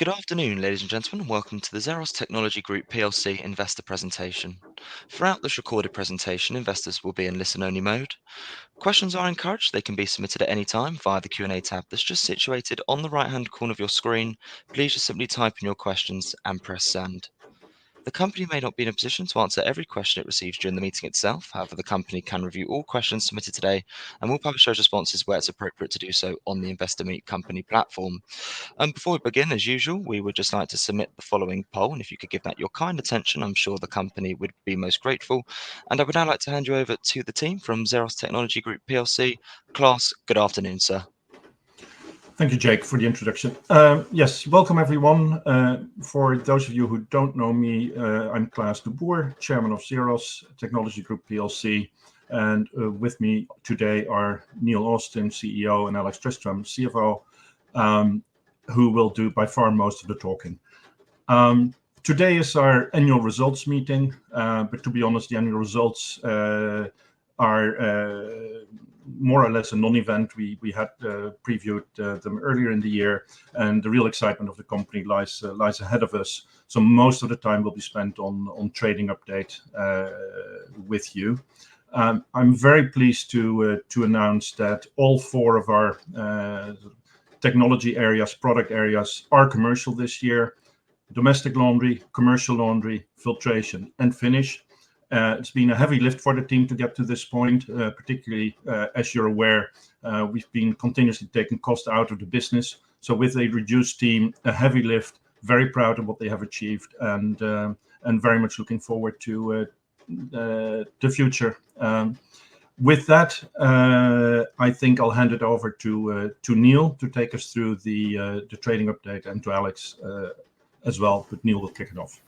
Good afternoon, ladies and gentlemen, and welcome to the XEROS Technology Group PLC investor presentation. Throughout this recorded presentation, investors will be in listen-only mode. Questions are encouraged. They can be submitted at any time via the Q&A tab that's just situated on the right-hand corner of your screen. Please just simply type in your questions and press send. The company may not be in a position to answer every question it receives during the meeting itself. However, the company can review all questions submitted today and will publish those responses where it's appropriate to do so on the Investor Meet Company platform. Before we begin, as usual, we would just like to submit the following poll, and if you could give that your kind attention, I'm sure the company would be most grateful. And I would now like to hand you over to the team from XEROS Technology Group PLC. Klaas, good afternoon, sir. Thank you, Jake, for the introduction. Yes, welcome everyone. For those of you who don't know me, I'm Klaas de Boer, Chairman of XEROS Technology Group PLC. And with me today are Neil Austin, CEO, and Alex Tristram, CFO, who will do by far most of the talking. Today is our annual results meeting, but to be honest, the annual results are more or less a non-event. We had previewed them earlier in the year, and the real excitement of the company lies ahead of us. So most of the time will be spent on trading update with you. I'm very pleased to announce that all four of our technology areas, product areas, are commercial this year: domestic laundry, commercial laundry, filtration, and finish. It's been a heavy lift for the team to get to this point, particularly as you're aware, we've been continuously taking cost out of the business. So with a reduced team, a heavy lift, very proud of what they have achieved, and very much looking forward to the future. With that, I think I'll hand it over to Neil to take us through the trading update, and to Alex as well, but Neil will kick it off.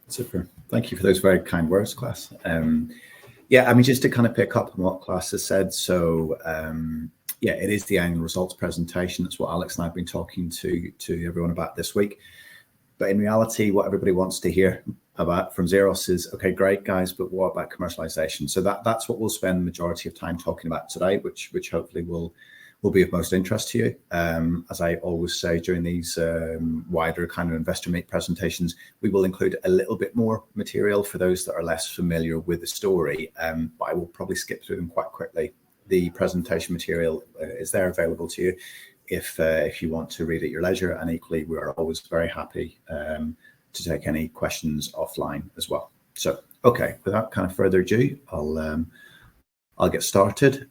Super. Thank you for those very kind words, Klaas. Yeah, I mean, just to kind of pick up on what Klaas has said. So, yeah, it is the annual results presentation. That's what Alex and I have been talking to everyone about this week. But in reality, what everybody wants to hear about from XEROS is, okay, great guys, but what about commercialization? So that's what we'll spend the majority of time talking about today, which hopefully will be of most interest to you. As I always say during these wider kind of investor meet presentations, we will include a little bit more material for those that are less familiar with the story, but I will probably skip through them quite quickly. The presentation material is there available to you if you want to read at your leisure, and equally we are always very happy to take any questions offline as well. So, okay, without kind of further ado, I'll get started.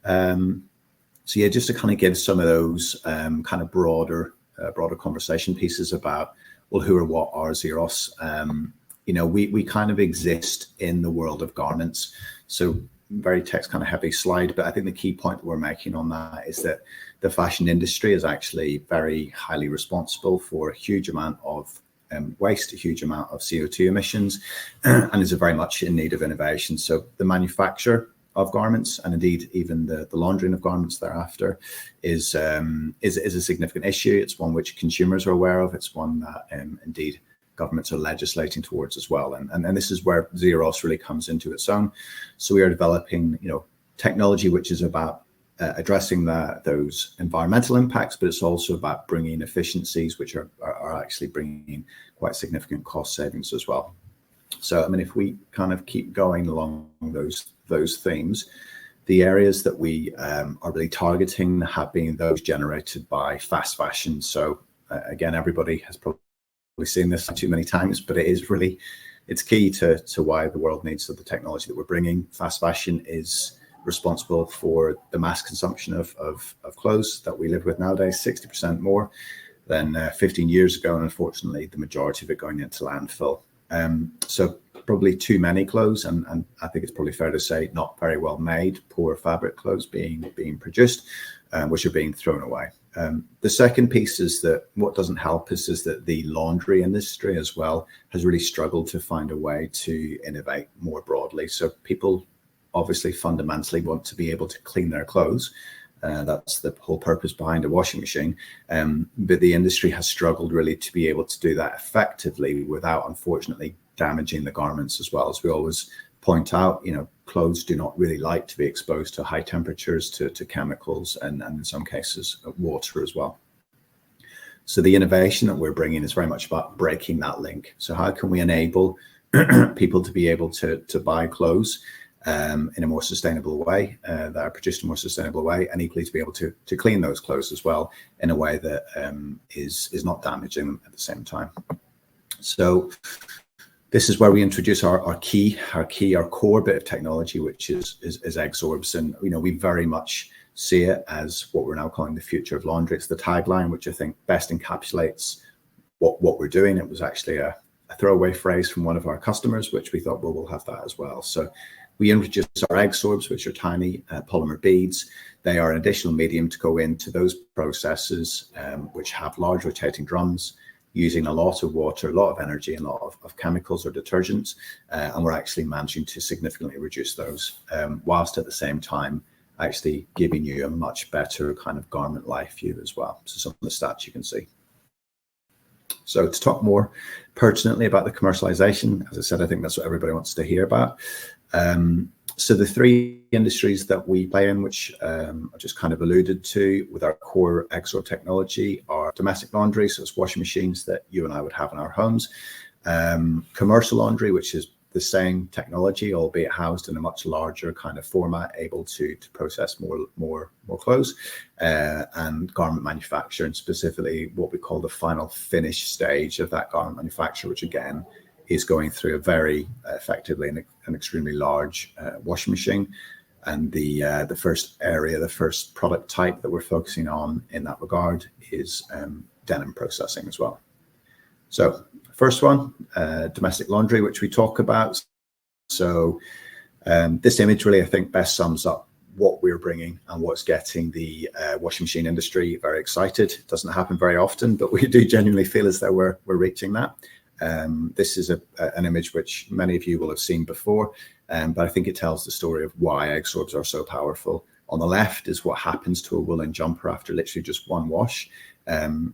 So yeah, just to kind of give some of those kind of broader conversation pieces about, well, who or what are XEROS? You know, we kind of exist in the world of garments. So very text kind of heavy slide, but I think the key point that we're making on that is that the fashion industry is actually very highly responsible for a huge amount of waste, a huge amount of CO2 emissions, and is very much in need of innovation. So the manufacture of garments, and indeed even the laundering of garments thereafter, is a significant issue. It's one which consumers are aware of. It's one that indeed governments are legislating towards as well. And this is where XEROS really comes into its own. So we are developing, you know, technology which is about addressing those environmental impacts, but it's also about bringing efficiencies which are actually bringing quite significant cost savings as well. So, I mean, if we kind of keep going along those themes, the areas that we are really targeting have been those generated by fast fashion. So, again, everybody has probably seen this too many times, but it's key to why the world needs the technology that we're bringing. Fast fashion is responsible for the mass consumption of clothes that we live with nowadays, 60% more than 15 years ago, and unfortunately, the majority of it going into landfill. So probably too many clothes, and I think it's probably fair to say not very well made, poor fabric clothes being produced, which are being thrown away. The second piece is that what doesn't help is that the laundry industry as well has really struggled to find a way to innovate more broadly. So people obviously fundamentally want to be able to clean their clothes. That's the whole purpose behind a washing machine. But the industry has struggled really to be able to do that effectively without, unfortunately, damaging the garments as well. As we always point out, you know, clothes do not really like to be exposed to high temperatures, to chemicals, and in some cases, water as well. So the innovation that we're bringing is very much about breaking that link. So how can we enable people to be able to buy clothes in a more sustainable way, that are produced in a more sustainable way, and equally to be able to clean those clothes as well in a way that is not damaging them at the same time. So this is where we introduce our core bit of technology, which is XEROS, and we very much see it as what we're now calling the future of laundry. It's the tagline, which I think best encapsulates what we're doing. It was actually a throwaway phrase from one of our customers, which we thought, well, we'll have that as well. So we introduced our XEROS, which are tiny polymer beads. They are an additional medium to go into those processes which have large rotating drums, using a lot of water, a lot of energy, and a lot of chemicals or detergents. And we're actually managing to significantly reduce those, whilst at the same time actually giving you a much better kind of garment life view as well. So some of the stats you can see. So to talk more pertinently about the commercialization, as I said, I think that's what everybody wants to hear about. So the three industries that we play in, which I just kind of alluded to with our core XEROS technology, are domestic laundry, so it's washing machines that you and I would have in our homes. Commercial laundry, which is the same technology, albeit housed in a much larger kind of format, able to process more clothes, and garment manufacture, and specifically what we call the final finish stage of that garment manufacture, which again is going through a very effectively an extremely large washing machine. And the first product type that we're focusing on in that regard is denim processing as well. So first one, domestic laundry, which we talk about. So this image really, I think, best sums up what we're bringing and what's getting the washing machine industry very excited. It doesn't happen very often, but we do genuinely feel as though we're reaching that. This is an image which many of you will have seen before, but I think it tells the story of why XEROS are so powerful. On the left is what happens to a woolen jumper after literally just one wash: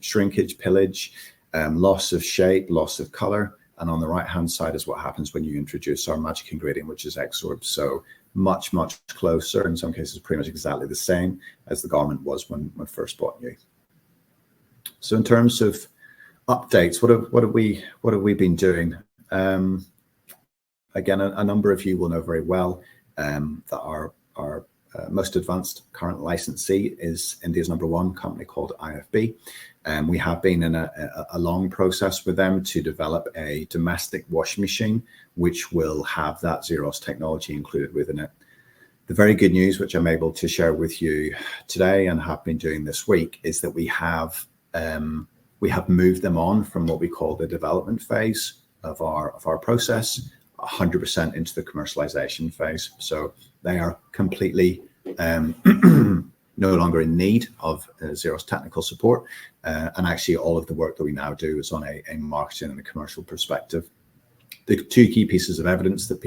shrinkage, pillage, loss of shape, loss of color. And on the right hand side is what happens when you introduce our magic ingredient, which is XEROS. So much closer, in some cases pretty much exactly the same as the garment was when first bought new. So in terms of updates, what have we been doing? Again, a number of you will know very well that our most advanced current licensee is India's #1 company called IFB. We have been in a long process with them to develop a domestic washing machine, which will have that XEROS technology included within it. The very good news, which I'm able to share with you today and have been doing this week, is that we have moved them on from what we call the development phase of our process 100% into the commercialization phase. So they are completely no longer in need of XEROS technical support, and actually all of the work that we now do is on a marketing and a commercial perspective. The two key pieces of evidence that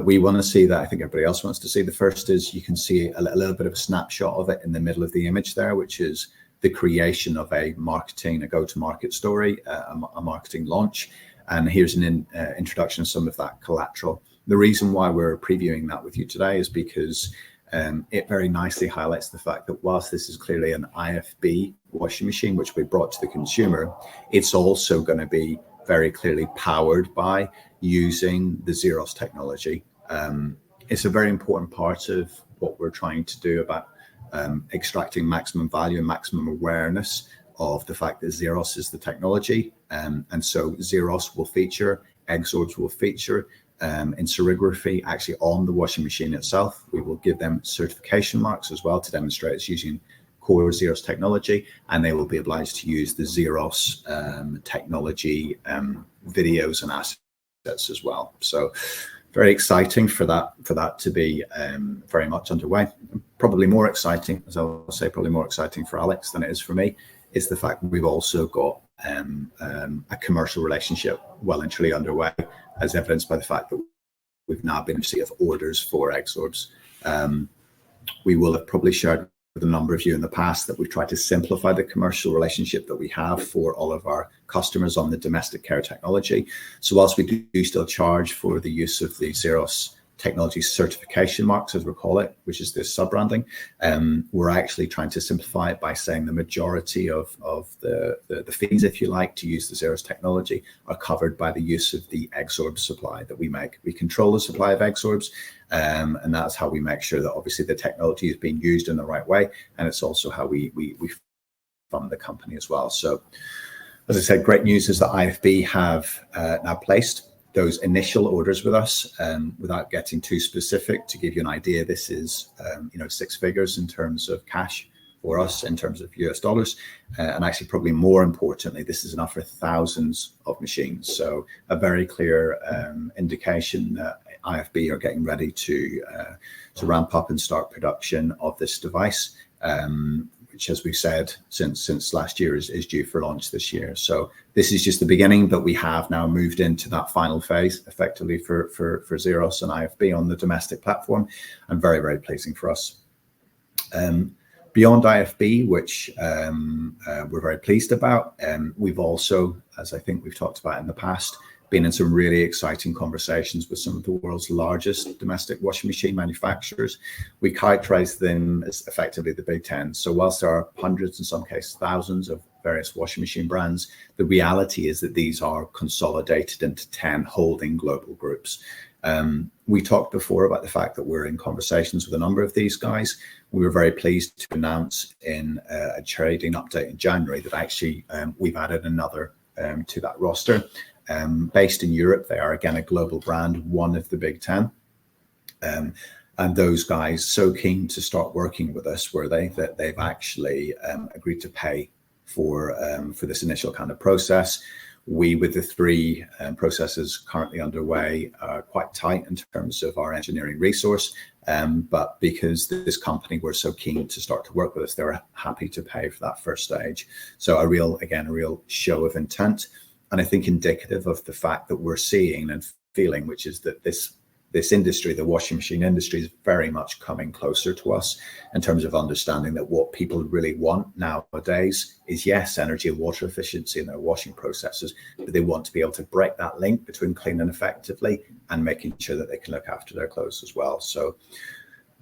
we want to see, that I think everybody else wants to see, the first is you can see a little bit of a snapshot of it in the middle of the image there, which is the creation of a go-to-market story, a marketing launch. And here's an introduction of some of that collateral. The reason why we're previewing that with you today is because it very nicely highlights the fact that whilst this is clearly an IFB washing machine, which we brought to the consumer, it's also going to be very clearly powered by using the XEROS technology. It's a very important part of what we're trying to do about extracting maximum value and maximum awareness of the fact that XEROS is the technology. And so XEROS will feature, XEROS will feature in serigraphy actually on the washing machine itself. We will give them certification marks as well to demonstrate it's using core XEROS technology, and they will be obliged to use the XEROS technology videos and assets as well. So very exciting for that to be very much underway. Probably more exciting, as I'll say, probably more exciting for Alex than it is for me, is the fact that we've also got a commercial relationship well and truly underway, as evidenced by the fact that we've now been in receipt of orders for XEROS. We will have probably shared with a number of you in the past that we've tried to simplify the commercial relationship that we have for all of our customers on the domestic care technology. So whilst we do still charge for the use of the XEROS technology certification marks, as we call it, which is this sub-branding. We're actually trying to simplify it by saying the majority of the fees, if you like, to use the XEROS technology are covered by the use of the XORB supply that we make. We control the supply of XORBs, and that's how we make sure that obviously the technology is being used in the right way, and it's also how we fund the company as well. So, as I said, great news is that IFB have now placed those initial orders with us. Without getting too specific, to give you an idea, this is 6 figures in terms of cash for us, in terms of US dollars, and actually probably more importantly, this is enough for thousands of machines. So a very clear indication that IFB are getting ready to ramp up and start production of this device, which, as we've said since last year, is due for launch this year. So this is just the beginning, but we have now moved into that final phase, effectively for XEROS and IFB on the domestic platform, and very, very pleasing for us. Beyond IFB, which we're very pleased about, we've also, as I think we've talked about in the past, been in some really exciting conversations with some of the world's largest domestic washing machine manufacturers. We characterize them as effectively the Big Ten. So whilst there are hundreds, in some cases thousands, of various washing machine brands, the reality is that these are consolidated into 10 holding global groups. We talked before about the fact that we're in conversations with a number of these guys. We were very pleased to announce in a trading update in January that actually we've added another to that roster. Based in Europe, they are again a global brand, one of the Big Ten. And those guys so keen to start working with us, were they, that they've actually agreed to pay for this initial kind of process. We, with the 3 processes currently underway, are quite tight in terms of our engineering resource. But because this company were so keen to start to work with us, they were happy to pay for that first stage. So a real show of intent. And I think indicative of the fact that we're seeing and feeling, which is that this industry, the washing machine industry, is very much coming closer to us in terms of understanding that what people really want nowadays is, yes, energy and water efficiency in their washing processes, but they want to be able to break that link between cleaning effectively and making sure that they can look after their clothes as well. So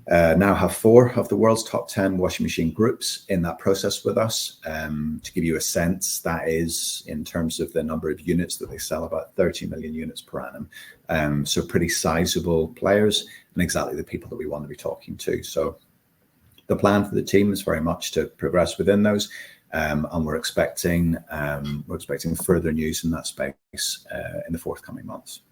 now have 4 of the world's top 10 washing machine groups in that process with us. To give you a sense, that is, in terms of the number of units that they sell, about 30 million units per annum. So pretty sizable players, and exactly the people that we want to be talking to. So the plan for the team is very much to progress within those, and we're expecting further news in that space in the forthcoming months.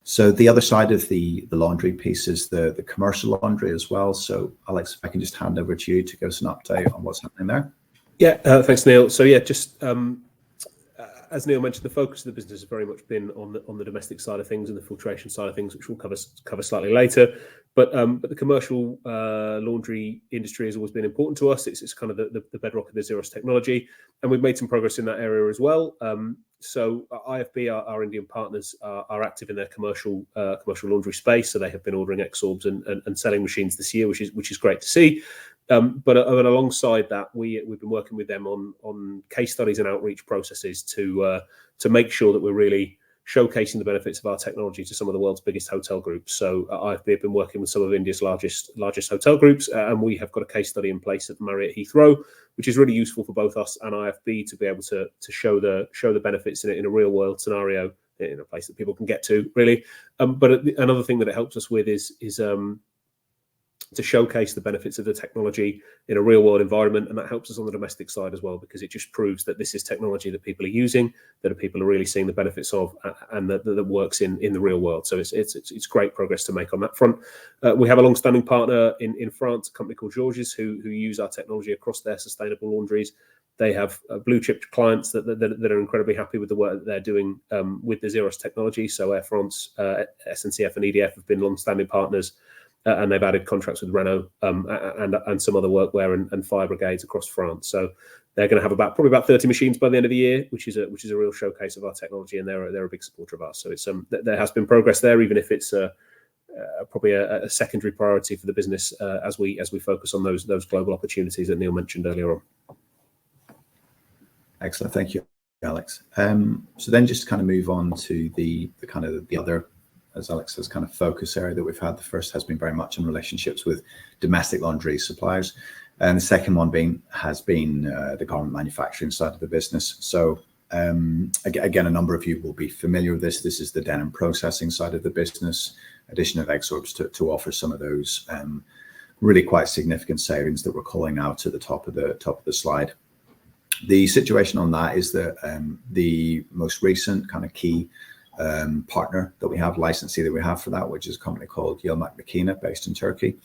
So the other side of the laundry piece is the commercial laundry as well. So Alex, if I can just hand over to you to give us an update on what's happening there. Yeah, thanks, Neil. So yeah, just as Neil mentioned, the focus of the business has very much been on the domestic side of things and the filtration side of things, which we'll cover slightly later. But the commercial laundry industry has always been important to us. It's kind of the bedrock of the XEROS technology, and we've made some progress in that area as well. So IFB, our Indian partners, are active in their commercial laundry space. So they have been ordering XORBs and selling machines this year, which is great to see. But alongside that, we've been working with them on case studies and outreach processes to make sure that we're really showcasing the benefits of our technology to some of the world's biggest hotel groups. So IFB have been working with some of India's largest hotel groups, and we have got a case study in place at the Marriott Heathrow, which is really useful for both us and IFB to be able to show the benefits in a real world scenario in a place that people can get to, really. But another thing that it helps us with is to showcase the benefits of the technology in a real world environment, and that helps us on the domestic side as well, because it just proves that this is technology that people are using, that people are really seeing the benefits of, and that works in the real world. So it's great progress to make on that front. We have a long-standing partner in France, a company called Georges, who use our technology across their sustainable laundries. They have blue chip clients that are incredibly happy with the work that they're doing with the XEROS technology. So Air France, SNCF and EDF have been long-standing partners. And they've added contracts with Renault and some other workwear and fire brigades across France. So they're going to have probably about 30 machines by the end of the year, which is a real showcase of our technology, and they're a big supporter of ours. So it's there has been progress there, even if it's probably a secondary priority for the business as we focus on those global opportunities that Neil mentioned earlier on. Excellent, thank you, Alex. So then just to kind of move on to the other as Alex says, kind of focus area that we've had. The first has been very much in relationships with domestic laundry suppliers, and the second one has been the garment manufacturing side of the business. So again, a number of you will be familiar with this. This is the denim processing side of the business, addition of XOrbs to offer some of those really quite significant savings that we're calling out at the top of the slide. The situation on that is that the most recent kind of key partner that we have, licensee that we have for that, which is a company called Yilmaz Makina, based in Turkey.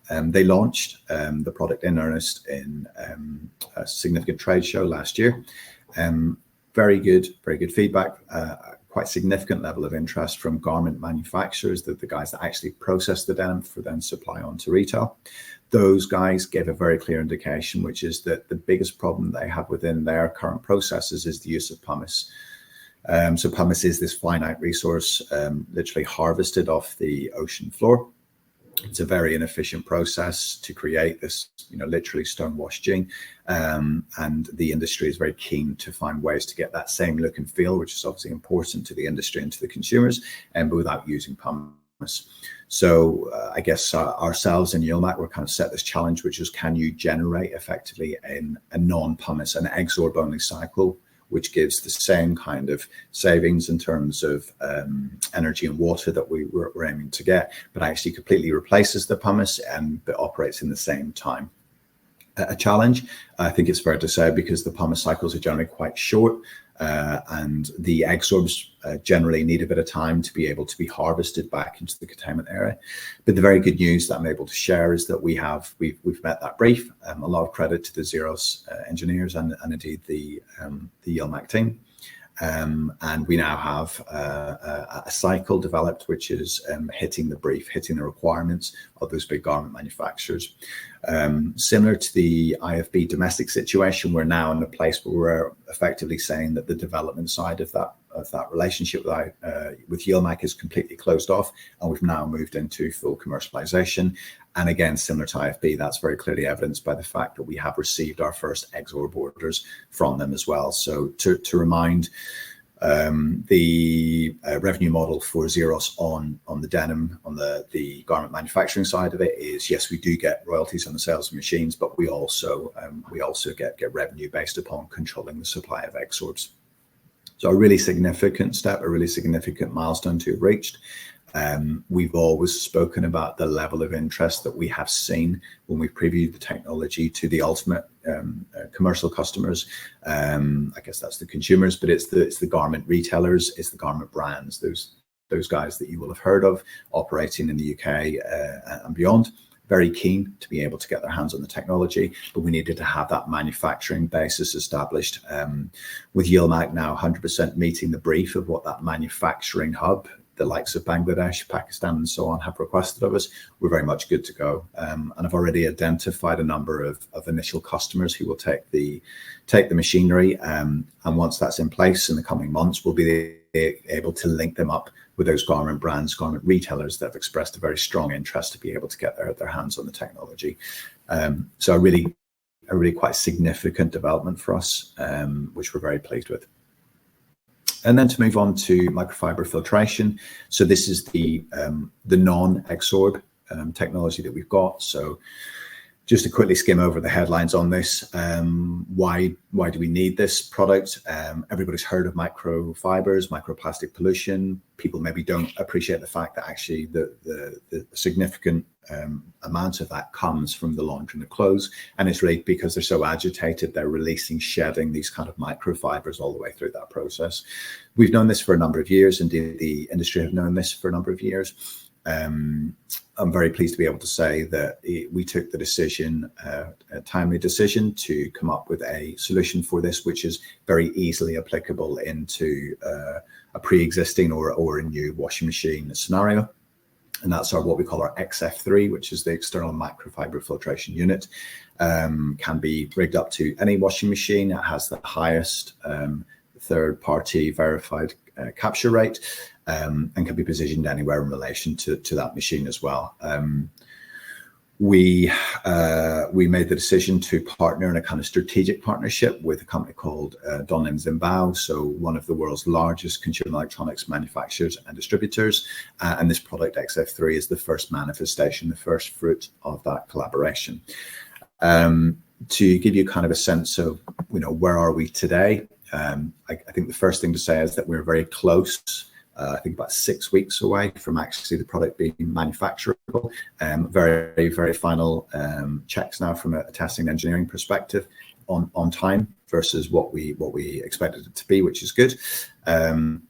They launched the product in earnest in a significant trade show last year. Very good feedback, quite significant level of interest from garment manufacturers, the guys that actually process the denim for then supply on to retail. Those guys gave a very clear indication, which is that the biggest problem they have within their current processes is the use of pumice. So pumice is this finite resource, literally harvested off the ocean floor. It's a very inefficient process to create this, literally stonewashed jean. And the industry is very keen to find ways to get that same look and feel, which is obviously important to the industry and to the consumers, but without using pumice. So I guess ourselves and Yilmaz were kind of set this challenge, which is, can you generate effectively a non-pumice, an XORB only cycle, which gives the same kind of savings in terms of energy and water that we're aiming to get, but actually completely replaces the pumice but operates in the same time. A challenge, I think it's fair to say, because the pumice cycles are generally quite short, and the XOrbs generally need a bit of time to be able to be harvested back into the containment area. But the very good news that I'm able to share is that we've met that brief. A lot of credit to the XEROS engineers and indeed the Yilmaz team. And we now have a cycle developed which is hitting the brief, hitting the requirements of those big garment manufacturers. Similar to the IFB domestic situation, we're now in a place where we're effectively saying that the development side of that relationship with Yilmaz is completely closed off, and we've now moved into full commercialization. And again, similar to IFB, that's very clearly evidenced by the fact that we have received our first XORB orders from them as well. So to remind, the revenue model for XEROS on the denim, on the garment manufacturing side of it is, yes, we do get royalties on the sales of machines, but we also get revenue based upon controlling the supply of XOrbs. So a really significant step, a really significant milestone to have reached. We've always spoken about the level of interest that we have seen when we previewed the technology to the ultimate commercial customers. I guess that's the consumers, but it's the garment retailers, it's the garment brands, those guys that you will have heard of operating in the UK and beyond. Very keen to be able to get their hands on the technology, but we needed to have that manufacturing basis established. With Yilmaz now 100% meeting the brief of what that manufacturing hub, the likes of Bangladesh, Pakistan, and so on, have requested of us, we're very much good to go. And I've already identified a number of initial customers who will take the machinery. And once that's in place in the coming months, we'll be able to link them up with those garment brands, garment retailers that have expressed a very strong interest to be able to get their hands on the technology. So a really quite significant development for us, which we're very pleased with. And then to move on to microfiber filtration. So this is the non-XORB technology that we've got. So just to quickly skim over the headlines on this, why do we need this product? Everybody's heard of microfibers, microplastic pollution. People maybe don't appreciate the fact that actually the significant amount of that comes from the laundering of clothes, and it's really because they're so agitated, they're releasing, shedding these kind of microfibers all the way through that process. We've known this for a number of years, indeed the industry have known this for a number of years. I'm very pleased to be able to say that we took the decision, a timely decision, to come up with a solution for this, which is very easily applicable into a pre-existing or a new washing machine scenario. And that's what we call our XF3, which is the external microfiber filtration unit. Can be rigged up to any washing machine. It has the highest third-party verified capture rate, and can be positioned anywhere in relation to that machine as well. we made the decision to partner in a kind of strategic partnership with a company called Donlin Zimbao, so one of the world's largest consumer electronics manufacturers and distributors. And this product XF3 is the first manifestation, the first fruit of that collaboration. To give you kind of a sense of, where are we today? I think the first thing to say is that we're very close. I think about 6 weeks away from actually the product being manufacturable. Very, very final checks now from a testing engineering perspective on time versus what we expected it to be, which is good. And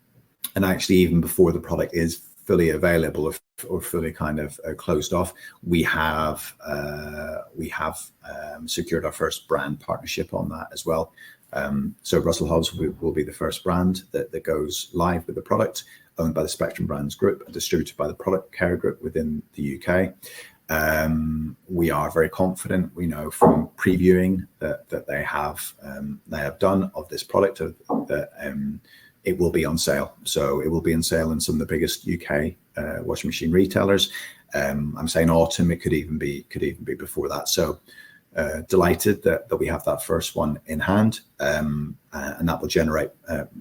actually, even before the product is fully available or fully kind of closed off, we have secured our first brand partnership on that as well. So Russell Hobbs will be the first brand that goes live with the product, owned by the Spectrum Brands Group and distributed by the Product Care Group within the UK. We are very confident. We know from previewing that they have done of this product that it will be on sale. So it will be on sale in some of the biggest UK washing machine retailers. I'm saying autumn. It could even be before that. So. Delighted that we have that first one in hand, and that will generate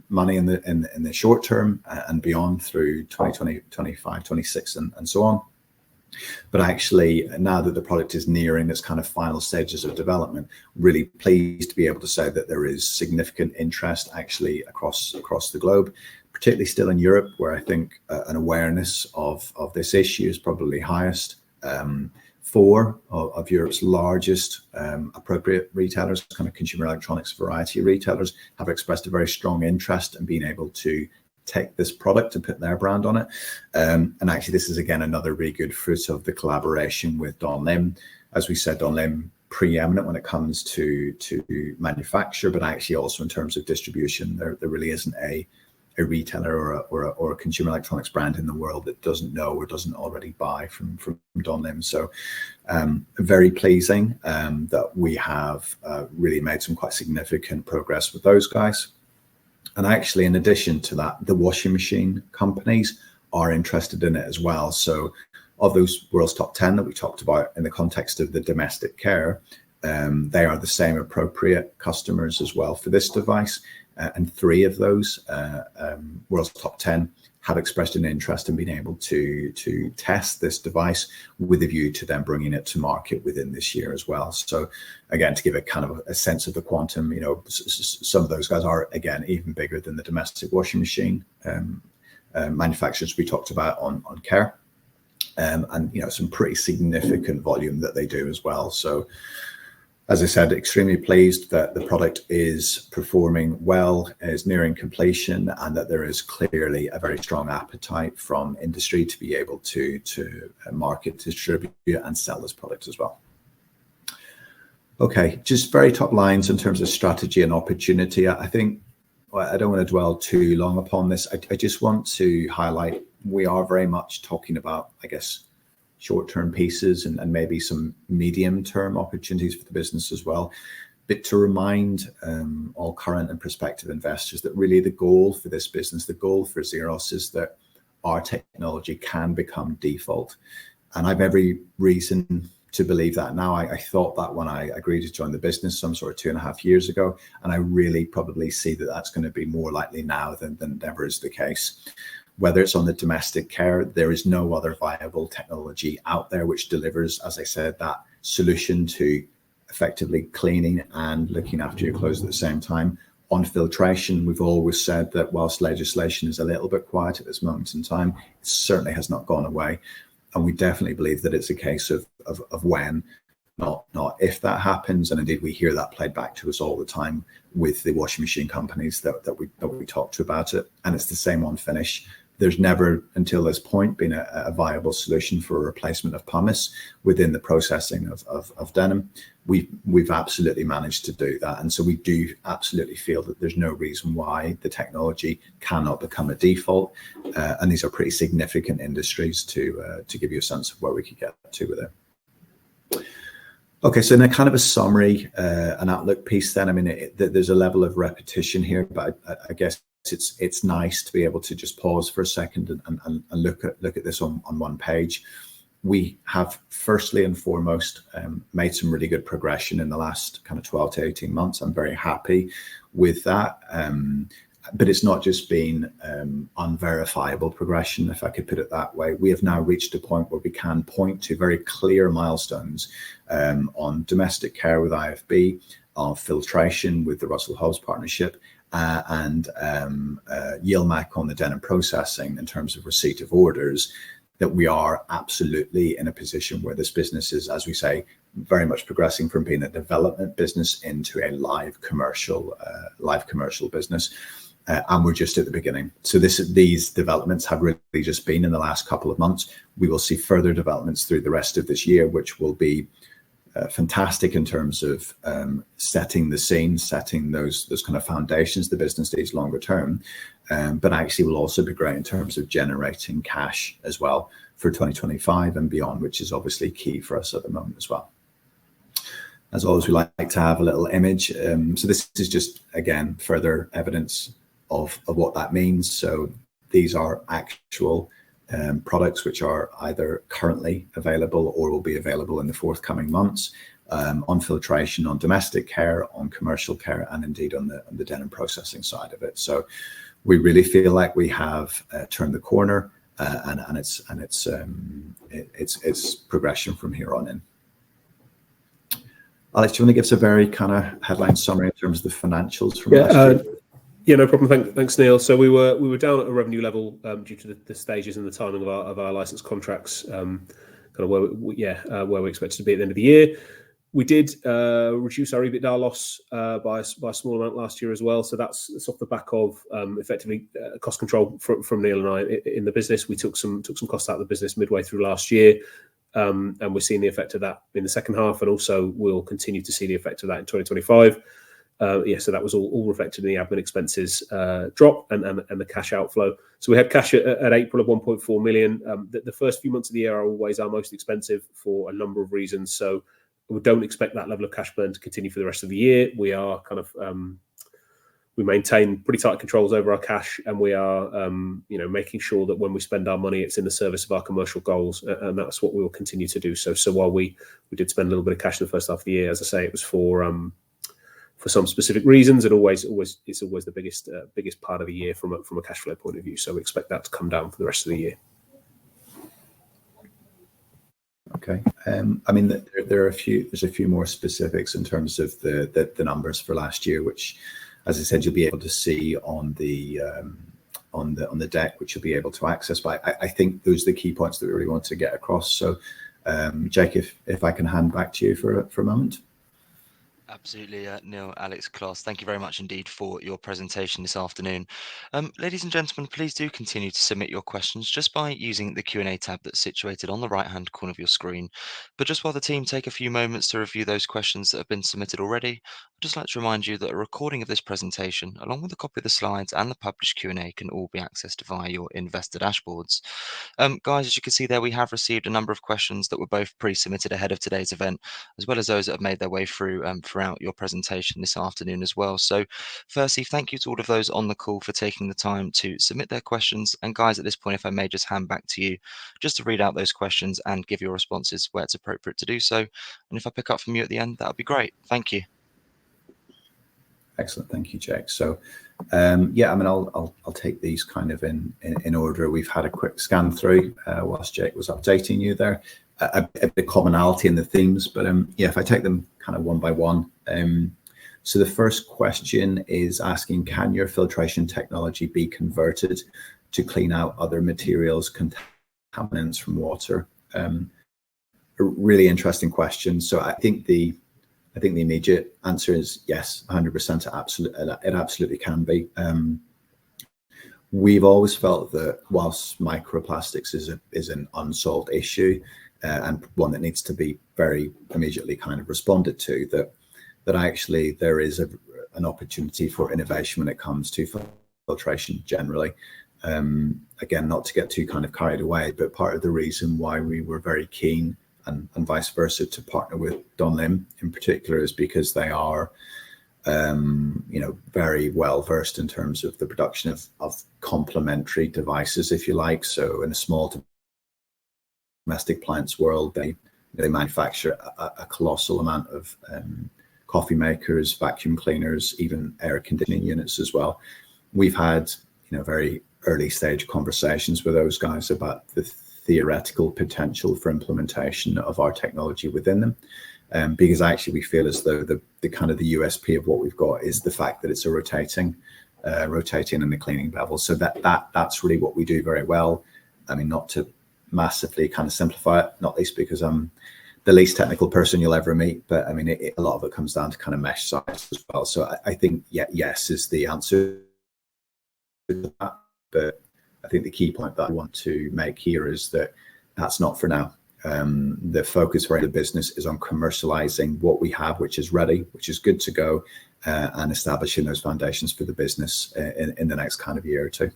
money in the short term and beyond through 2020, 25, 26, and so on. But actually, now that the product is nearing its kind of final stages of development, really pleased to be able to say that there is significant interest actually across the globe, particularly still in Europe, where I think an awareness of this issue is probably highest. 4 of Europe's largest appropriate retailers, kind of consumer electronics variety retailers, have expressed a very strong interest in being able to take this product and put their brand on it. And actually, this is again another really good fruit of the collaboration with Donlin. As we said, Donlin preeminent when it comes to manufacture, but actually also in terms of distribution, there really isn't a retailer or a consumer electronics brand in the world that doesn't know or doesn't already buy from Donlin. So very pleasing that we have really made some quite significant progress with those guys. And actually, in addition to that, the washing machine companies are interested in it as well. So of those world's top 10 that we talked about in the context of the domestic care, they are the same appropriate customers as well for this device. And 3 of those world's top 10 have expressed an interest in being able to test this device with a view to then bringing it to market within this year as well. So again, to give a kind of a sense of the quantum, some of those guys are again even bigger than the domestic washing machine manufacturers we talked about on care, and some pretty significant volume that they do as well. So. As I said, extremely pleased that the product is performing well, is nearing completion, and that there is clearly a very strong appetite from industry to be able to market, distribute, and sell this product as well. Okay, just very top lines in terms of strategy and opportunity. I think I don't want to dwell too long upon this. I just want to highlight we are very much talking about, I guess, short-term pieces and maybe some medium-term opportunities for the business as well. But to remind all current and prospective investors that really the goal for this business, the goal for XEROS is that our technology can become default. And I've every reason to believe that now. I thought that when I agreed to join the business some sort of 2.5 years ago, and I really probably see that that's going to be more likely now than ever is the case. Whether it's on the domestic care, there is no other viable technology out there which delivers, as I said, that solution to effectively cleaning and looking after your clothes at the same time. On filtration, we've always said that whilst legislation is a little bit quiet at this moment in time, it certainly has not gone away. And we definitely believe that it's a case of when, not if that happens. And indeed, we hear that played back to us all the time with the washing machine companies that we talk to about it. And it's the same on finish. There's never, until this point, been a viable solution for a replacement of pumice within the processing of denim. We've absolutely managed to do that. And so we do absolutely feel that there's no reason why the technology cannot become a default. And these are pretty significant industries to give you a sense of where we could get to with it. Okay, so in a kind of a summary, an outlook piece then, I mean, there's a level of repetition here, but I guess it's nice to be able to just pause for a second and look at this on one page. We have firstly and foremost made some really good progression in the last kind of 12 to 18 months. I'm very happy with that. But it's not just been unverifiable progression, if I could put it that way. We have now reached a point where we can point to very clear milestones on domestic care with IFB, on filtration with the Russell Hobbs partnership, and Yilmaz on the denim processing in terms of receipt of orders, that we are absolutely in a position where this business is, as we say, very much progressing from being a development business into a live commercial business. And we're just at the beginning. So these developments have really just been in the last couple of months. We will see further developments through the rest of this year, which will be fantastic in terms of setting the scene, setting those kind of foundations the business needs longer term. But actually will also be great in terms of generating cash as well for 2025 and beyond, which is obviously key for us at the moment as well. As always, we like to have a little image. So this is just, again, further evidence of what that means. So these are actual products which are either currently available or will be available in the forthcoming months, on filtration, on domestic care, on commercial care, and indeed on the denim processing side of it. So we really feel like we have turned the corner, and it's progression from here on in. Alex, do you want to give us a very kind of headline summary in terms of the financials from last year? Yeah, no problem. Thanks, Neil. So we were down at a revenue level due to the stages and the timing of our license contracts, kind of where we expected to be at the end of the year. We did reduce our EBITDA loss by a small amount last year as well. So that's off the back of effectively cost control from Neil and I in the business. We took some costs out of the business midway through last year, and we're seeing the effect of that in the second half, and also we'll continue to see the effect of that in 2025. So that was all reflected in the admin expenses drop and the cash outflow. So we had cash at April of 1.4 million. The first few months of the year are always our most expensive for a number of reasons. So we don't expect that level of cash burn to continue for the rest of the year. We are kind of we maintain pretty tight controls over our cash, and we are making sure that when we spend our money, it's in the service of our commercial goals, and that's what we will continue to do. So while we did spend a little bit of cash in the first half of the year, as I say, it was for some specific reasons. It's always the biggest part of the year from a cash flow point of view. So we expect that to come down for the rest of the year. Okay. I mean, there's a few more specifics in terms of the numbers for last year, which, as I said, you'll be able to see on the deck, which you'll be able to access. But I think those are the key points that we really want to get across. So, Jake, if I can hand back to you for a moment. Absolutely, Neil, Alex, Klaus, thank you very much indeed for your presentation this afternoon. Ladies and gentlemen, please do continue to submit your questions just by using the Q&A tab that's situated on the right-hand corner of your screen. But just while the team take a few moments to review those questions that have been submitted already, I'd just like to remind you that a recording of this presentation, along with a copy of the slides and the published Q&A, can all be accessed via your investor dashboards. Guys, as you can see there, we have received a number of questions that were both pre-submitted ahead of today's event, as well as those that have made their way through throughout your presentation this afternoon as well. So firstly, thank you to all of those on the call for taking the time to submit their questions. And guys, at this point, if I may just hand back to you just to read out those questions and give your responses where it's appropriate to do so. And if I pick up from you at the end, that would be great. Thank you. Excellent. Thank you, Jake. So, I mean, I'll take these kind of in order. We've had a quick scan through whilst Jake was updating you there. A bit of commonality in the themes, but if I take them kind of one by one. So the first question is asking, can your filtration technology be converted to clean out other materials, contaminants from water? A really interesting question. So I think the immediate answer is yes, 100%. It absolutely can be. We've always felt that whilst microplastics is an unsolved issue, and one that needs to be very immediately kind of responded to, that actually there is an opportunity for innovation when it comes to filtration generally. Again, not to get too kind of carried away, but part of the reason why we were very keen and vice versa to partner with Don Lim in particular is because they are very well versed in terms of the production of complementary devices, if you like. So in a small domestic appliance world. They manufacture a colossal amount of coffee makers, vacuum cleaners, even air conditioning units as well. We've had very early stage conversations with those guys about the theoretical potential for implementation of our technology within them, because actually we feel as though the kind of the USP of what we've got is the fact that it's a rotating in the cleaning bevel. So that's really what we do very well. I mean, not to massively kind of simplify it, not least because I'm the least technical person you'll ever meet, but I mean, a lot of it comes down to kind of mesh size as well. So I think yes is the answer to that, but I think the key point that I want to make here is that that's not for now. The focus for the business is on commercializing what we have, which is ready, which is good to go, and establishing those foundations for the business in the next kind of year or two.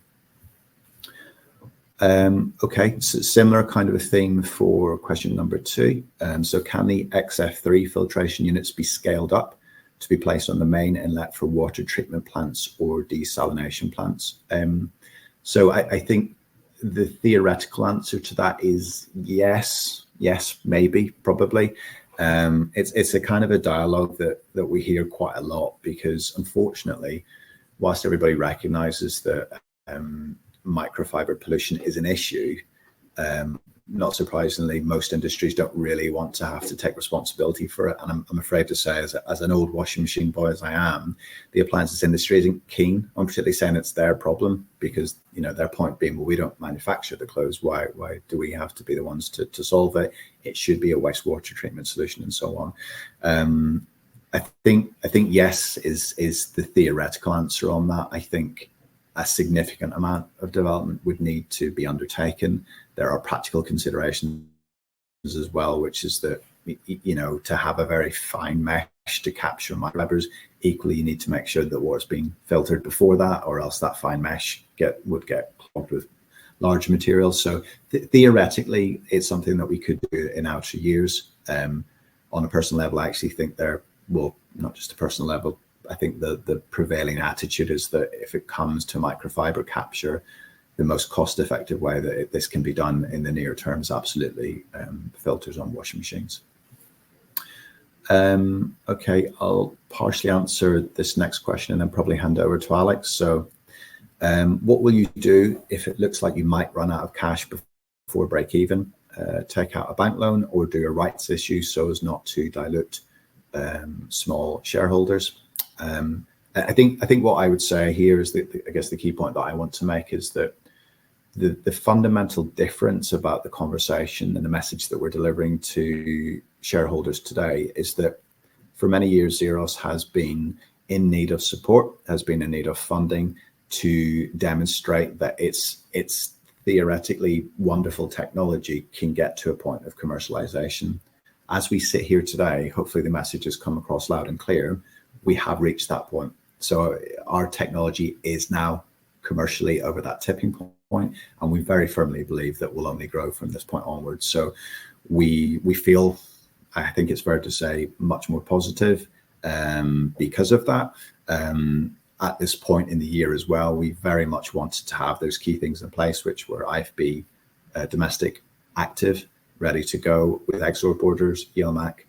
Okay, so similar kind of a theme for question number 2. So can the XF3 filtration units be scaled up to be placed on the main inlet for water treatment plants or desalination plants? So I think the theoretical answer to that is yes, maybe, probably. It's a kind of a dialogue that we hear quite a lot, because unfortunately, whilst everybody recognizes that microfiber pollution is an issue, not surprisingly, most industries don't really want to have to take responsibility for it. And I'm afraid to say, as an old washing machine boy as I am, the appliances industry isn't keen on particularly saying it's their problem, because their point being, well, we don't manufacture the clothes. Why do we have to be the ones to solve it? It should be a wastewater treatment solution and so on. I think yes is the theoretical answer on that. I think a significant amount of development would need to be undertaken. There are practical considerations as well, which is that, to have a very fine mesh to capture microfibers, equally you need to make sure that water's being filtered before that, or else that fine mesh would get clogged with large materials. So theoretically, it's something that we could do in outer years. On a personal level, I actually think not just a personal level, I think the prevailing attitude is that if it comes to microfiber capture, the most cost-effective way that this can be done in the near term is absolutely filters on washing machines. Okay, I'll partially answer this next question and then probably hand over to Alex. So what will you do if it looks like you might run out of cash before break even? Take out a bank loan or do a rights issue so as not to dilute small shareholders? I think what I would say here is that I guess the key point that I want to make is that the fundamental difference about the conversation and the message that we're delivering to shareholders today is that for many years, XEROS has been in need of support, has been in need of funding to demonstrate that its theoretically wonderful technology can get to a point of commercialization. As we sit here today, hopefully the message has come across loud and clear. We have reached that point. So our technology is now commercially over that tipping point, and we very firmly believe that we'll only grow from this point onwards. So we feel, I think it's fair to say, much more positive because of that. At this point in the year as well, we very much wanted to have those key things in place, which were IFB domestic active, ready to go with export orders, ELMAC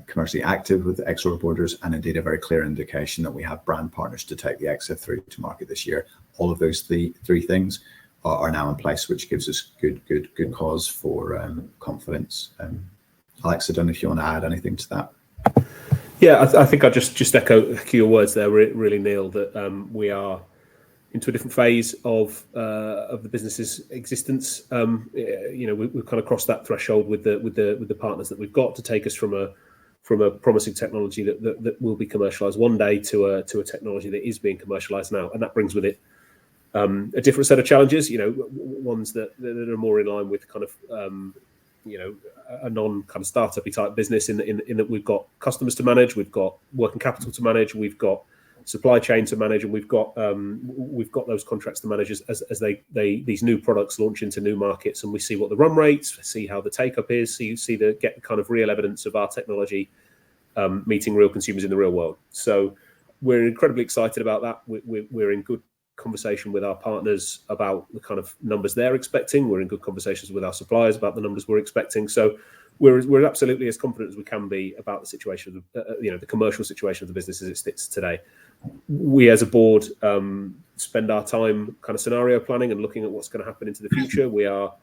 commercially active with export orders, and indeed a very clear indication that we have brand partners to take the XF3 to market this year. All of those three things are now in place, which gives us good cause for confidence. Alex, I don't know if you want to add anything to that. Yeah, I think I'll just echo your words there, really, Neil, that we are into a different phase of the business's existence. We've kind of crossed that threshold with the partners that we've got to take us from a promising technology that will be commercialized one day to a technology that is being commercialized now, and that brings with it a different set of challenges. Ones that are more in line with kind of a non kind of startup-y type business in that we've got customers to manage, we've got working capital to manage, we've got supply chain to manage, and we've got those contracts to manage as these new products launch into new markets, and we see what the run rates, see how the take up is, get kind of real evidence of our technology meeting real consumers in the real world. So we're incredibly excited about that. We're in good conversation with our partners about the kind of numbers they're expecting. We're in good conversations with our suppliers about the numbers we're expecting. So we're absolutely as confident as we can be about the situation of the commercial situation of the business as it sits today. We as a board spend our time kind of scenario planning and looking at what's going to happen into the future. We are,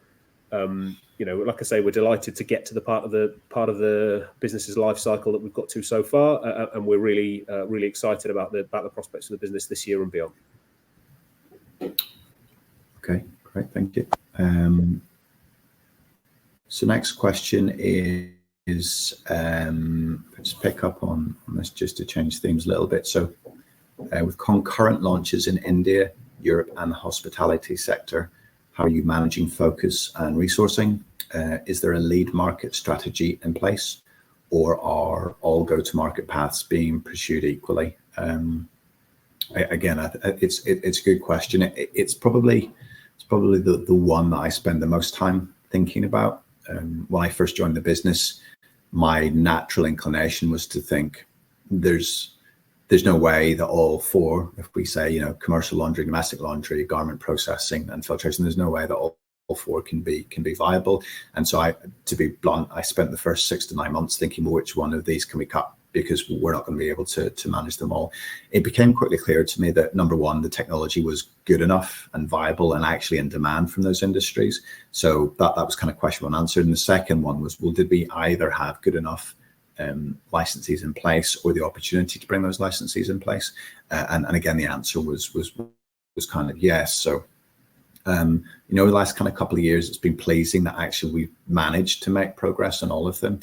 like I say, we're delighted to get to the part of the business's life cycle that we've got to so far, and we're really excited about the prospects of the business this year and beyond. Okay, great, thank you. So next question is let's pick up on this just to change themes a little bit. So with concurrent launches in India, Europe, and the hospitality sector, how are you managing focus and resourcing? Is there a lead market strategy in place, or are all go-to-market paths being pursued equally? Again, it's a good question. It's probably the one that I spend the most time thinking about. When I first joined the business, my natural inclination was to think there's no way that all four, if we say, commercial laundry, domestic laundry, garment processing, and filtration, there's no way that all four can be viable. And so to be blunt, I spent the first 6 to 9 months thinking, well, which one of these can we cut? Because we're not going to be able to manage them all. It became quickly clear to me that, number one, the technology was good enough and viable and actually in demand from those industries. So that was kind of question one answered. And the second one was, well, did we either have good enough licenses in place or the opportunity to bring those licenses in place? And again, the answer was kind of yes. So, the last kind of couple of years, it's been pleasing that actually we've managed to make progress on all of them.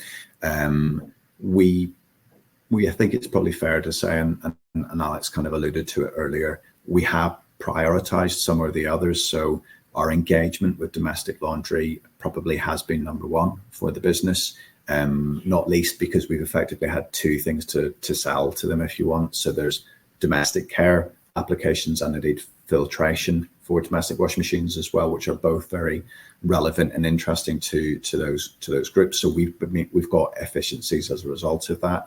I think it's probably fair to say, and Alex kind of alluded to it earlier, we have prioritized some or the others. So our engagement with domestic laundry probably has been number one for the business, not least because we've effectively had two things to sell to them, if you want. So there's domestic care applications and indeed filtration for domestic washing machines as well, which are both very relevant and interesting to those groups. So we've got efficiencies as a result of that.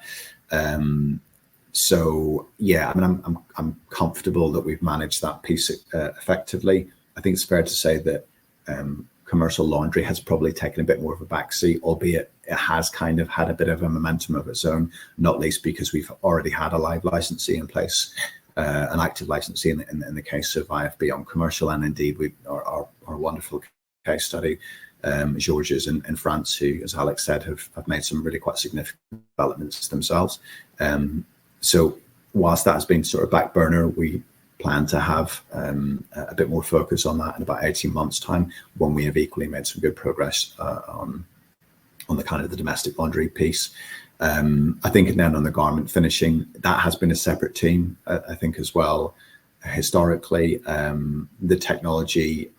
So yeah, I mean, I'm comfortable that we've managed that piece effectively. I think it's fair to say that commercial laundry has probably taken a bit more of a backseat, albeit it has kind of had a bit of a momentum of its own, not least because we've already had a live licensee in place, an active licensee in the case of IFB on commercial, and indeed our wonderful case study, Georges in France, who, as Alex said, have made some really quite significant developments themselves. So whilst that has been sort of back burner, we plan to have a bit more focus on that in about 18 months' time, when we have equally made some good progress on the kind of the domestic laundry piece. I think then on the garment finishing, that has been a separate team, I think, as well. Historically, the technology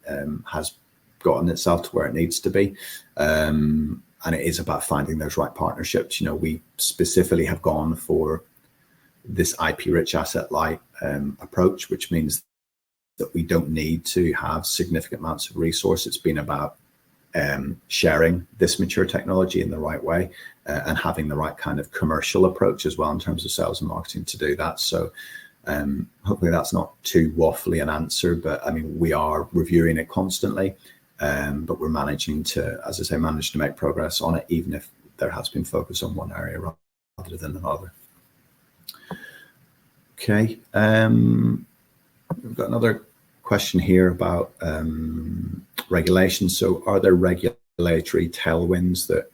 has gotten itself to where it needs to be. And it is about finding those right partnerships. We specifically have gone for this IP-rich asset-light approach, which means that we don't need to have significant amounts of resource. It's been about sharing this mature technology in the right way and having the right kind of commercial approach as well in terms of sales and marketing to do that. So hopefully that's not too waffly an answer, but I mean, we are reviewing it constantly, but we're managing to, as I say, manage to make progress on it, even if there has been focus on one area rather than another. Okay, we've got another question here about regulation. So are there regulatory tailwinds that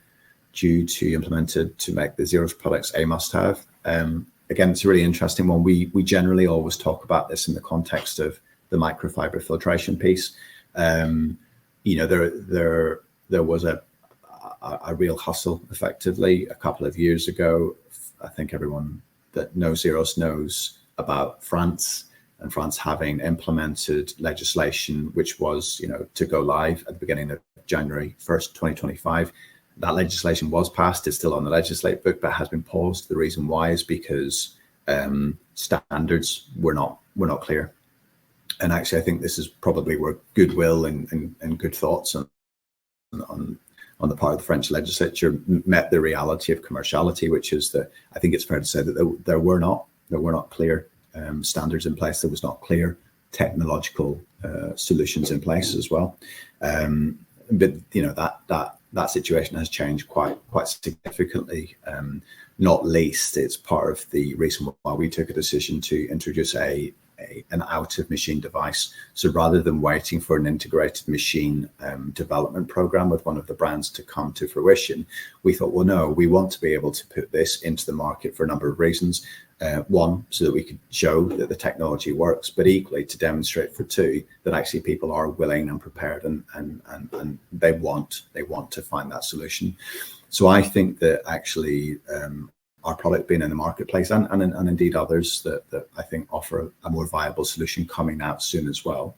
due to implemented to make the XEROS products a must-have? Again, it's a really interesting one. We generally always talk about this in the context of the microfiber filtration piece. There was a real hustle effectively a couple of years ago. I think everyone that knows XEROS knows about France, and France having implemented legislation which was, to go live at the beginning of January 1st, 2025. That legislation was passed, it's still on the legislate book, but has been paused. The reason why is because standards were not clear. And actually, I think this is probably where goodwill and good thoughts on the part of the French legislature met the reality of commerciality, which is that I think it's fair to say that there were not clear standards in place. There was not clear technological solutions in place as well. But that situation has changed quite significantly. Not least, it's part of the reason why we took a decision to introduce an out-of-machine device. So rather than waiting for an integrated machine development program with one of the brands to come to fruition, we thought, well, no, we want to be able to put this into the market for a number of reasons. One, so that we could show that the technology works, but equally to demonstrate for two, that actually people are willing and prepared and they want to find that solution. So I think that actually our product being in the marketplace and indeed others that I think offer a more viable solution coming out soon as well,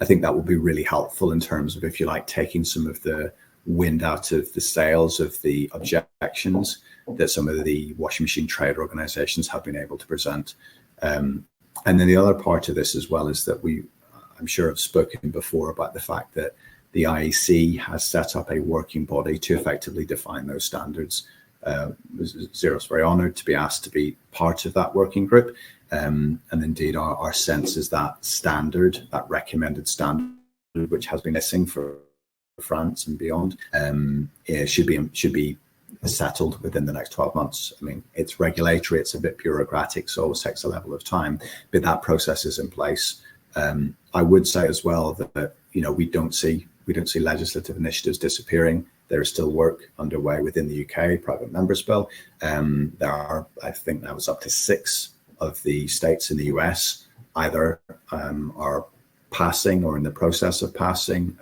I think that will be really helpful in terms of, if you like, taking some of the wind out of the sails of the objections that some of the washing machine trade organizations have been able to present. And then the other part of this as well is that I'm sure have spoken before about the fact that the IEC has set up a working body to effectively define those standards. Xero's very honoured to be asked to be part of that working group, and indeed our sense is that standard, that recommended standard, which has been missing for France and beyond, should be settled within the next 12 months. I mean, it's regulatory, it's a bit bureaucratic, so it always takes a level of time, but that process is in place. I would say as well that we don't see legislative initiatives disappearing. There is still work underway within the UK private members bill. There are, I think that was up to 6 of the states in the US either are passing or in the process of passing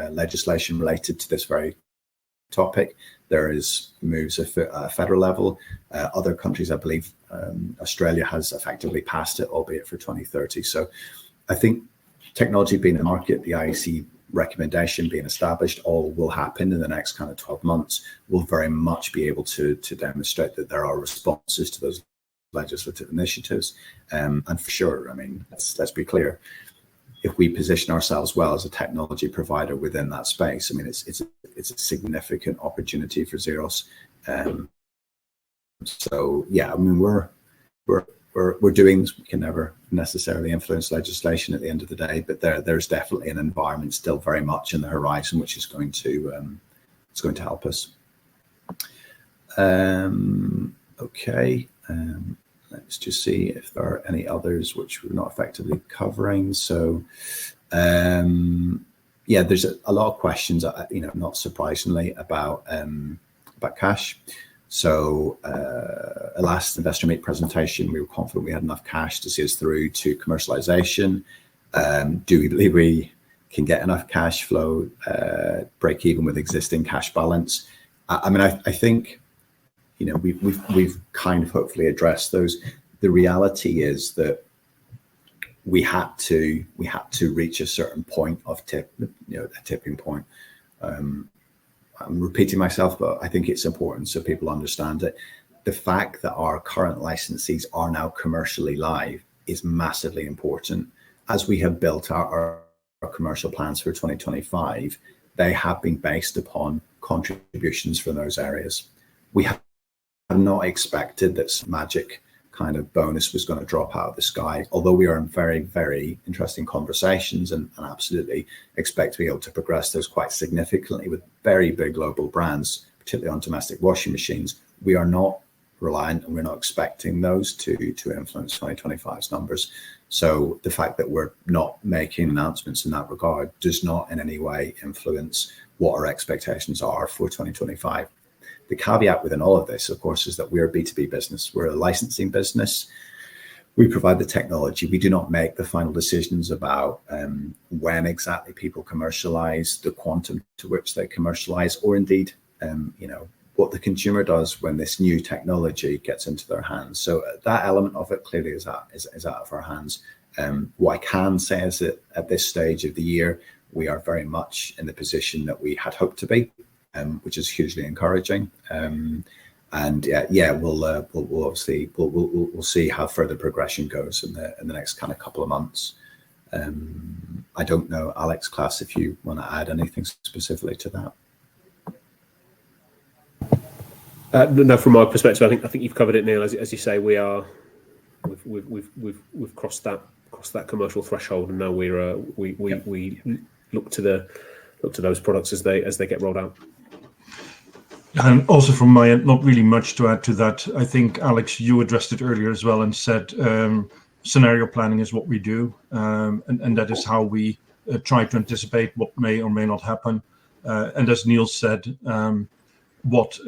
legislation related to this very topic. There is moves at a federal level. Other countries, I believe, Australia has effectively passed it, albeit for 2030. So I think technology being in the market, the IEC recommendation being established, all will happen in the next kind of 12 months. We'll very much be able to demonstrate that there are responses to those legislative initiatives. And for sure, I mean, let's be clear, if we position ourselves well as a technology provider within that space, I mean, it's a significant opportunity for Xeros. So yeah, I mean, we're doing this. We can never necessarily influence legislation at the end of the day, but there's definitely an environment still very much in the horizon, which is going to help us. Okay. Let's just see if there are any others which we're not effectively covering. So, yeah, there's a lot of questions, not surprisingly, about cash. So, last investor meet presentation, we were confident we had enough cash to see us through to commercialization. Do we believe we can get enough cash flow, break even with existing cash balance? I mean, I think, we've kind of hopefully addressed those. The reality is that we had to reach a certain point of a tipping point. I'm repeating myself, but I think it's important so people understand it. The fact that our current licensees are now commercially live is massively important. As we have built our commercial plans for 2025, they have been based upon contributions from those areas. We have not expected this magic kind of bonus was going to drop out of the sky, although we are in very, very interesting conversations and absolutely expect to be able to progress those quite significantly with very big global brands, particularly on domestic washing machines. We are not reliant and we're not expecting those to influence 2025's numbers. So the fact that we're not making announcements in that regard does not in any way influence what our expectations are for 2025. The caveat within all of this, of course, is that we're a B2B business. We're a licensing business. We provide the technology. We do not make the final decisions about when exactly people commercialize, the quantum to which they commercialize, or indeed, what the consumer does when this new technology gets into their hands. So that element of it clearly is out of our hands. What I can say is that at this stage of the year, we are very much in the position that we had hoped to be, which is hugely encouraging. And we'll obviously we'll see how further progression goes in the next kind of couple of months. I don't know, Alex, Klaas, if you want to add anything specifically to that. No, from my perspective, I think you've covered it, Neil. As you say, we've crossed that that commercial threshold, and now we look to those products as they get rolled out. And also from my end, not really much to add to that. I think, Alex, you addressed it earlier as well and said scenario planning is what we do. And that is how we try to anticipate what may or may not happen. And as Neil said, what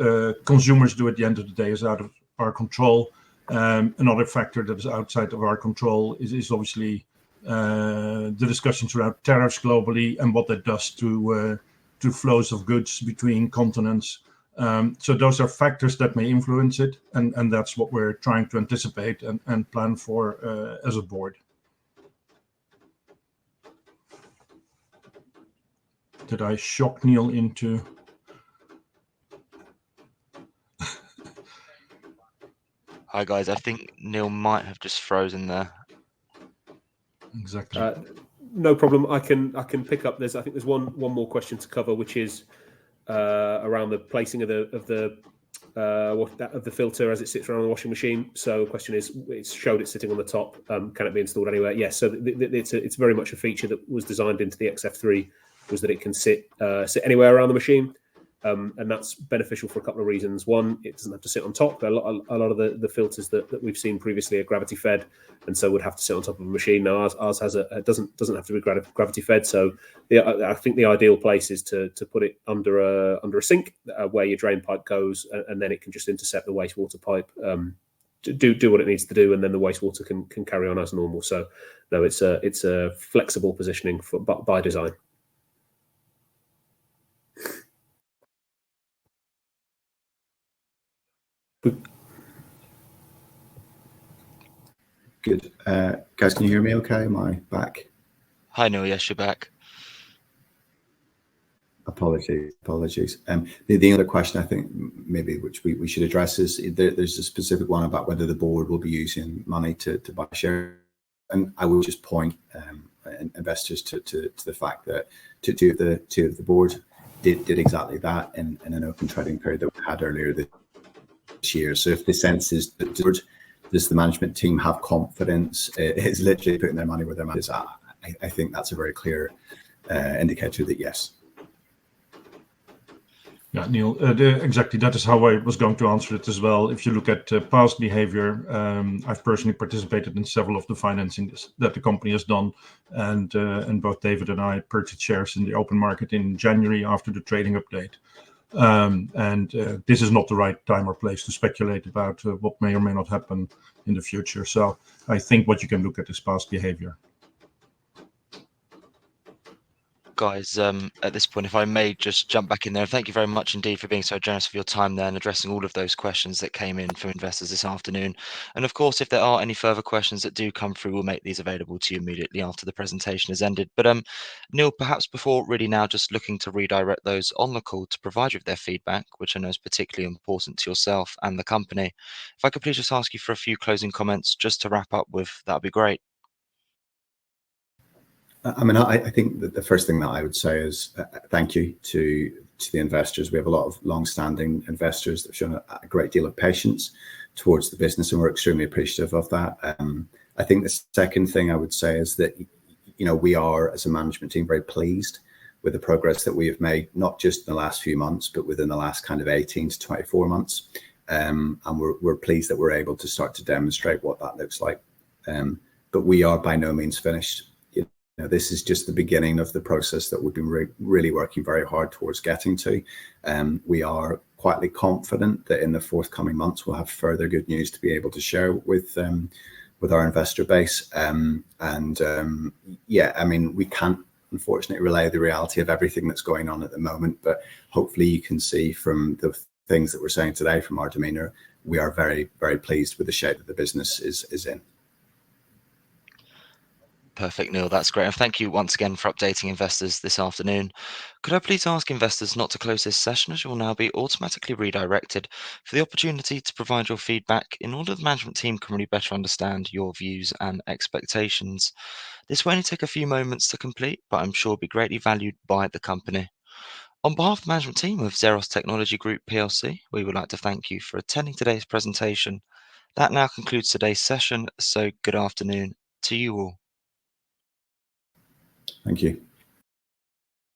consumers do at the end of the day is out of our control. Another factor that is outside of our control is obviously the discussions around tariffs globally and what that does to flows of goods between continents. So those are factors that may influence it, and that's what we're trying to anticipate and plan for as a board. Did I shock Neil into? Hi guys, I think Neil might have just frozen there. Exactly. No problem. I can pick up. I think there's one more question to cover, which is around the placing of the filter as it sits around the washing machine. So the question is, it's showed it's sitting on the top. Can it be installed anywhere? Yes. So it's very much a feature that was designed into the XF3, was that it can sit anywhere around the machine. And that's beneficial for a couple of reasons. One, it doesn't have to sit on top. A lot of the filters that we've seen previously are gravity fed, and so would have to sit on top of a machine. Now ours doesn't have to be gravity fed. So I think the ideal place is to put it under a sink where your drain pipe goes, and then it can just intercept the wastewater pipe. Do what it needs to do, and then the wastewater can carry on as normal. So no, it's a flexible positioning by design. Good. Guys, can you hear me okay? Am I back? Hi Neil, yes, you're back. Apologies. The other question I think maybe which we should address is there's a specific one about whether the board will be using money to buy shares. And I will just point investors to the fact that two of the board did exactly that in an open trading period that we had earlier this year. So if the sense is that does the management team have confidence? It's literally putting their money where their mouth is. I think that's a very clear indicator that yes. Yeah, Neil, exactly. That is how I was going to answer it as well. If you look at past behavior, I've personally participated in several of the financing that the company has done, and both David and I purchased shares in the open market in January after the trading update. This is not the right time or place to speculate about what may or may not happen in the future. So I think what you can look at is past behavior. Guys, at this point, if I may just jump back in there, thank you very much indeed for being so generous with your time there and addressing all of those questions that came in from investors this afternoon. And of course, if there are any further questions that do come through, we'll make these available to you immediately after the presentation has ended. But Neil, perhaps before really now just looking to redirect those on the call to provide you with their feedback, which I know is particularly important to yourself and the company, if I could please just ask you for a few closing comments just to wrap up with, that would be great. I mean, I think that the first thing that I would say is thank you to the investors. We have a lot of long-standing investors that have shown a great deal of patience towards the business, and we're extremely appreciative of that. I think the second thing I would say is that, we are, as a management team, very pleased with the progress that we have made, not just in the last few months, but within the last kind of 18 to 24 months. And we're pleased that we're able to start to demonstrate what that looks like. But we are by no means finished. This is just the beginning of the process that we've been really working very hard towards getting to. We are quietly confident that in the forthcoming months we'll have further good news to be able to share with our investor base. I mean, we can't unfortunately relay the reality of everything that's going on at the moment, but hopefully you can see from the things that we're saying today, from our demeanor, we are very, very pleased with the shape that the business is in. Perfect, Neil. That's great. And thank you once again for updating investors this afternoon. Could I please ask investors not to close this session, as you will now be automatically redirected for the opportunity to provide your feedback in order the management team can really better understand your views and expectations. This will only take a few moments to complete, but I'm sure will be greatly valued by the company. On behalf of the management team of XEROS Technology Group PLC, we would like to thank you for attending today's presentation. That now concludes today's session, so good afternoon to you all. Thank you.